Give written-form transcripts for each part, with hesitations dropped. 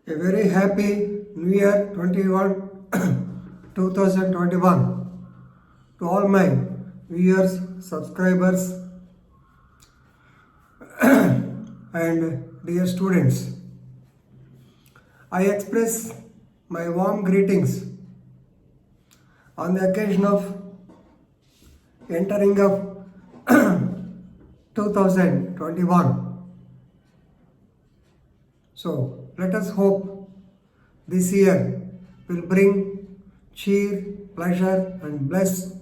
A very happy New Year 2021 to all my viewers, subscribers, and dear students. I express my warm greetings on the occasion of entering of 2021. So let us hope this year will bring cheer, pleasure, and bliss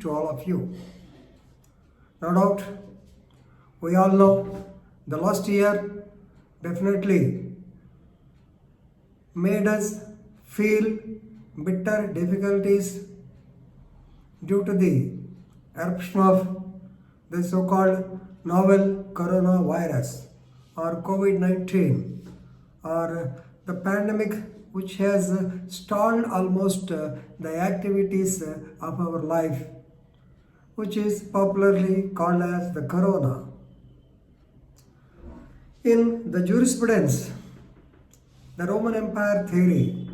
to all of you. No doubt, we all know the last year definitely made us feel bitter difficulties due to the eruption of the so-called novel coronavirus or COVID-19 or the pandemic which has stalled almost the activities of our life, which is popularly called as the corona. In the jurisprudence, the Roman Empire theory,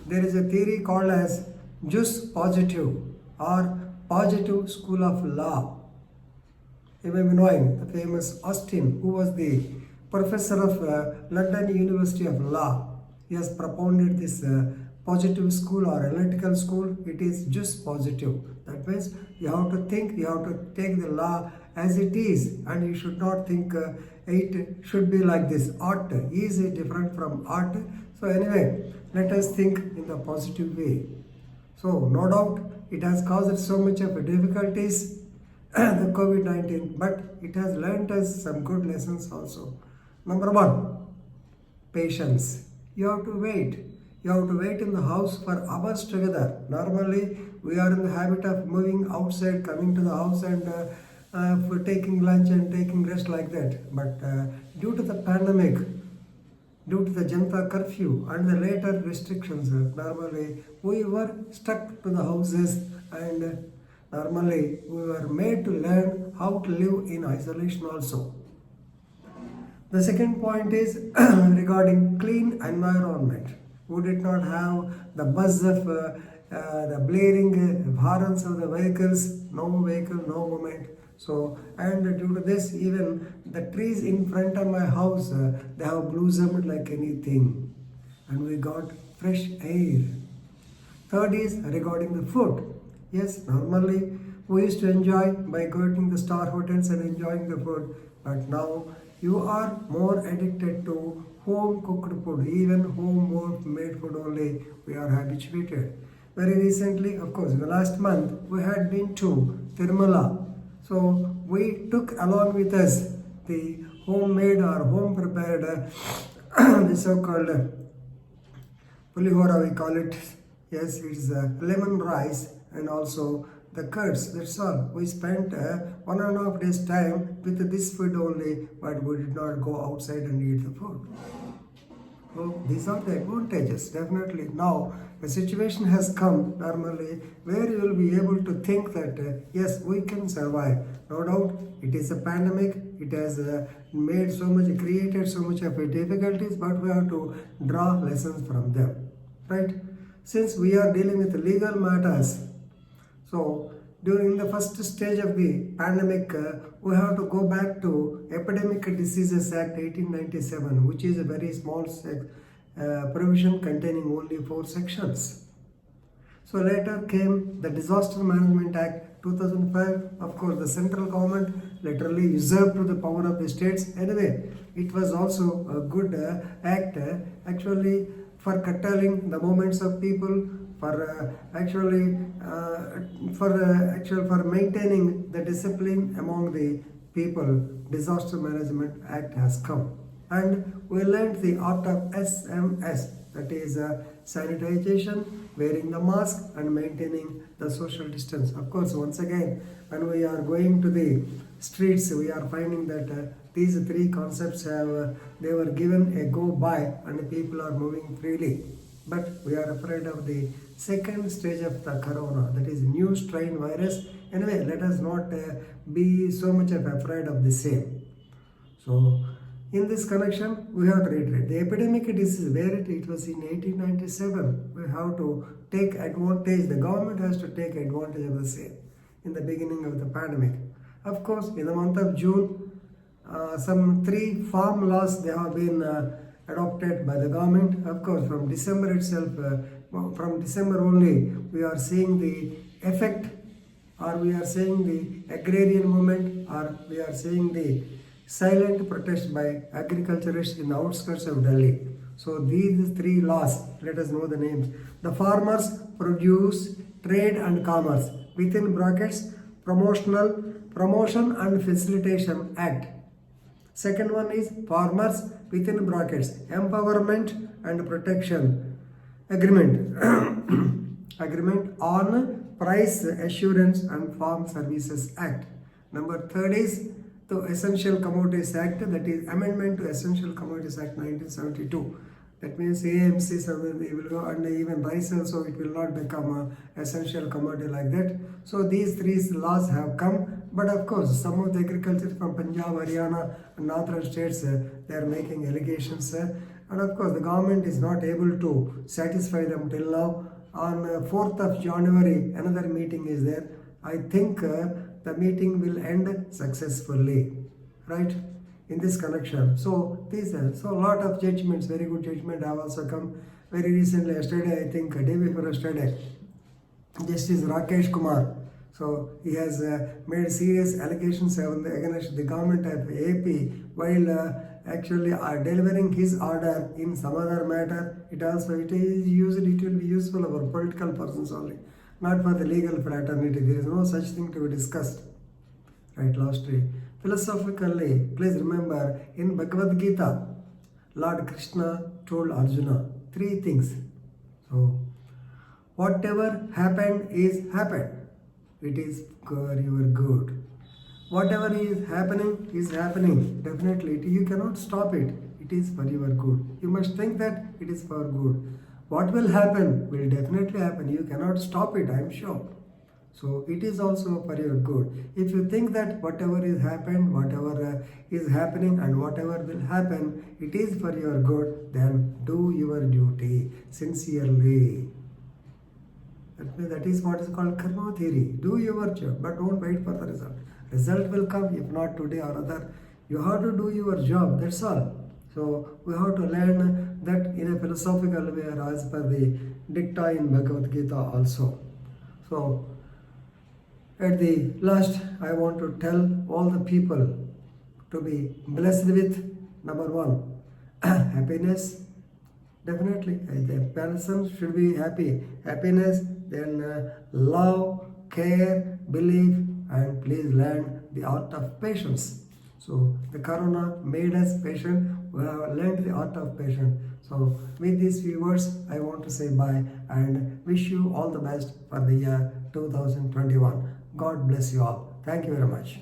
there is a theory called as jus positive or positive school of law. You may be knowing the famous Austin, who was the professor of London University of Law. He has propounded this positive school or analytical school. It is jus positive. That means you have to think, you have to take the law as it is, and you should not think it should be like this. Ought is different from ought. So anyway, let us think in the positive way. So no doubt it has caused so much of difficulties, the COVID-19, but it has learnt us some good lessons also. Number one, patience. You have to wait. You have to wait in the house for hours together. Normally, we are in the habit of moving outside, coming to the house and for taking lunch and taking rest like that. But due to the pandemic, due to the Janata curfew and the later restrictions, normally we were stuck to the houses and normally we were made to learn how to live in isolation also. The second point is regarding clean environment. We did not have the buzz of the blaring horns of the vehicles, no vehicle, no movement. So, and due to this, even the trees in front of my house, they have blossomed like anything. And we got fresh air. Third is regarding the food. Yes, normally we used to enjoy by going to the star hotels and enjoying the food. But now you are more addicted to home cooked food, even home made food only we are habituated. Very recently, of course, in the last month, we had been to Tirumala. So we took along with us the homemade or home prepared, the so-called pulihora we call it. Yes, it's lemon rice and also the curds. That's all. We spent 1.5 days time with this food only, but we did not go outside and eat the food. So these are the advantages, definitely. Now, the situation has come normally where you will be able to think that yes, we can survive. No doubt, it is a pandemic. It has made so much, created so much of difficulties, but we have to draw lessons from them, right? Since we are dealing with legal matters, so during the first stage of the pandemic, we have to go back to Epidemic Diseases Act 1897, which is a very small provision containing only 4 sections. So later came the Disaster Management Act 2005. Of course, the central government literally usurped the power of the states. Anyway, it was also a good act actually for curtailing the movements of people, for for maintaining the discipline among the people. Disaster Management Act has come, and we learned the art of SMS, that is sanitization, wearing the mask and maintaining the social distance. Of course, once again, when we are going to the streets, we are finding that these 3 concepts have they were given a go by and people are moving freely. But we are afraid of the second stage of the corona, that is new strain virus. Anyway, let us not be so much afraid of the same. So In this connection, we have to reiterate the epidemic disease where it was in 1897. We have to take advantage, the government has to take advantage of the same in the beginning of the pandemic. Of course, in the month of June, some 3 farm laws they have been adopted by the government. Of course, from December itself, from December only, we are seeing the effect, or we are seeing the agrarian movement, or we are seeing the silent protest by agriculturists in the outskirts of Delhi. So these 3 laws, let us know the names. The Farmers Produce Trade and Commerce, within brackets, Promotion and Facilitation Act. Second one is Farmers, within brackets, Empowerment and Protection Agreement. Agreement on Price Assurance and Farm Services Act. Number 3rd is the Essential Commodities Act, that is Amendment to Essential Commodities Act 1972. That means AMC they will go, and even rice also it will not become a essential commodity like that. So these 3 laws have come, but of course some of the agriculture from Punjab, Haryana and northern states they are making allegations, and of course the government is not able to satisfy them till now. On 4th of January another meeting is there. I think the meeting will end successfully, right, in this connection. So these are, so a lot of judgments, very good judgment have also come very recently. Yesterday, I think a day before yesterday, Justice Rakesh Kumar, so he has made serious allegations against the government of AP while actually delivering his order in some other matter. It will be useful for political persons only, not for the legal fraternity. There is no such thing to be discussed. Right, lastly, philosophically, please remember in Bhagavad Gita, Lord Krishna told Arjuna 3 things. So, whatever happened is happened. It is for your good. Whatever is happening. Definitely, you cannot stop it. It is for your good. You must think that it is for good. What will happen will definitely happen. You cannot stop it, I am sure. So it is also for your good. If you think that whatever is happened, whatever is happening and whatever will happen, it is for your good, then do your duty sincerely. That is what is called karma theory. Do your job, but don't wait for the result. Result will come, if not today or other. You have to do your job, that's all. So we have to learn that in a philosophical way as per the dicta in Bhagavad Gita also. So at the last, I want to tell all the people to be blessed with number 1, happiness. Definitely, the person should be happy. Happiness, then love, care, belief, and please learn the art of patience. So the corona made us patient. We have learned the art of patience. So with these few words, I want to say bye and wish you all the best for the year 2021. God bless you all. Thank you very much.